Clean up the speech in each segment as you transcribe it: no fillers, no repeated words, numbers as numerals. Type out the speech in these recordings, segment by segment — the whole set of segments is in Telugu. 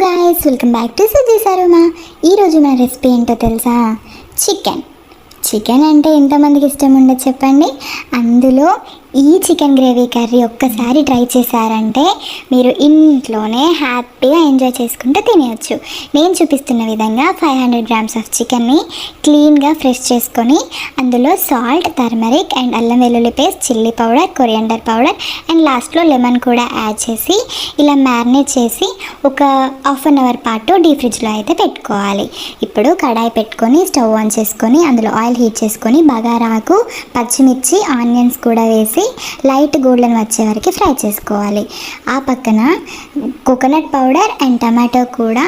guys, welcome back to Suji Saruma. ఈ రోజు మన రెసిపీ ఏంటో తెలుసా? చికెన్ అంటే ఎంతమందికి ఇష్టం ఉండదు చెప్పండి. అందులో ఈ చికెన్ గ్రేవీ కర్రీ ఒక్కసారి ట్రై చేశారంటే మీరు ఇంట్లోనే హ్యాపీగా ఎంజాయ్ చేసుకుంటూ తినేయచ్చు. నేను చూపిస్తున్న విధంగా 500 grams ఆఫ్ చికెన్ని క్లీన్గా ఫ్రెష్ చేసుకొని అందులో సాల్ట్, టర్మరిక్ అండ్ అల్లం వెల్లుల్లి paste, chilli powder, coriander powder and లాస్ట్లో లెమన్ కూడా యాడ్ చేసి ఇలా మ్యారినేట్ చేసి ఒక హాఫ్ అన్ అవర్ పాటు డీప్ ఫ్రిడ్జ్లో అయితే పెట్టుకోవాలి. ఇప్పుడు కడాయి పెట్టుకొని స్టవ్ ఆన్ చేసుకొని అందులో ఆయిల్ హీట్ చేసుకొని బగారాకు, పచ్చిమిర్చి, ఆనియన్స్ కూడా వేసి లైట్ గోల్డెన్ వచ్చే వరకు ఫ్రై చేసుకోవాలి. ఆ పక్కన కోకోనట్ పౌడర్ అండ్ టమాటో కూడా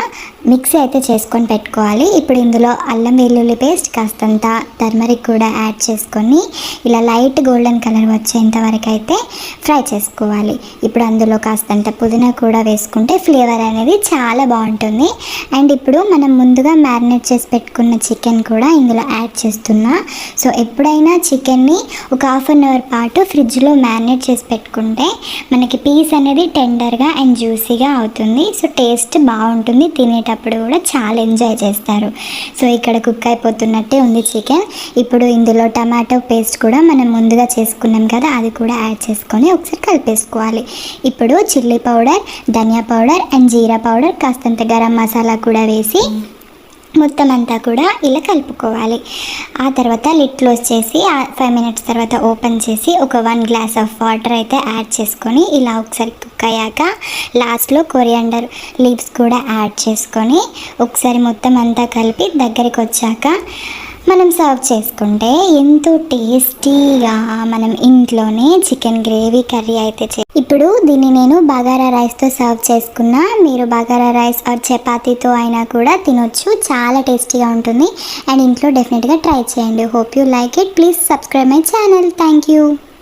మిక్సీ అయితే చేసుకొని పెట్టుకోవాలి. ఇప్పుడు ఇందులో అల్లం వెల్లుల్లి పేస్ట్, కాస్తంత టర్మరిక్ కూడా యాడ్ చేసుకొని ఇలా లైట్ గోల్డెన్ కలర్ వచ్చేంత వరకు అయితే ఫ్రై చేసుకోవాలి. ఇప్పుడు అందులో కాస్తంత పుదీనా కూడా వేసుకుంటే ఫ్లేవర్ అనేది చాలా బాగుంటుంది. అండ్ ఇప్పుడు మనం ముందుగా మ్యారినేట్ చేసి పెట్టుకున్న చికెన్ కూడా ఇందులో యాడ్ చేస్తున్నా. సో ఎప్పుడైనా చికెన్ని ఒక హాఫ్ అన్ అవర్ పాటు ఫ్రిడ్జ్లో మ్యారినేట్ చేసి పెట్టుకుంటే మనకి పీస్ అనేది టెండర్గా అండ్ జ్యూసీగా అవుతుంది. సో టేస్ట్ బాగుంటుంది, తినేటప్పుడు కూడా చాలా ఎంజాయ్ చేస్తారు. సో ఇక్కడ కుక్ అయిపోతున్నట్టే ఉంది చికెన్. ఇప్పుడు ఇందులో టమాటో పేస్ట్ కూడా మనం ముందుగా చేసుకున్నాం కదా, అది కూడా యాడ్ చేసుకొని ఒకసారి కలిపేసుకోవాలి. ఇప్పుడు చిల్లీ పౌడర్, ధనియా పౌడర్ అండ్ జీరా పౌడర్, కాస్తంత గరం మసాలా కూడా వేసి మొత్తం అంతా కూడా ఇలా కలుపుకోవాలి. ఆ తర్వాత లిడ్ క్లోజ్ చేసి 5 minutes తర్వాత ఓపెన్ చేసి ఒక 1 glass ఆఫ్ వాటర్ అయితే యాడ్ చేసుకొని ఇలా ఒకసారి కుక్ అయ్యాక లాస్ట్లో కొరియాండర్ లీవ్స్ కూడా యాడ్ చేసుకొని ఒకసారి మొత్తం అంతా కలిపి దగ్గరికి వచ్చాక మనం సర్వ్ చేసుకుంటే ఎంతో టేస్టీగా మనం ఇంట్లోనే చికెన్ గ్రేవీ కర్రీ అయితే ఇప్పుడు దీన్ని నేను బగారా రైస్తో సర్వ్ చేసుకున్నా. మీరు బగారా రైస్ ఆర్ చపాతీతో అయినా కూడా తినొచ్చు, చాలా టేస్టీగా ఉంటుంది. అండ్ ఇంట్లో డెఫినెట్గా ట్రై చేయండి. Hope you like it. Please subscribe my channel. Thank you.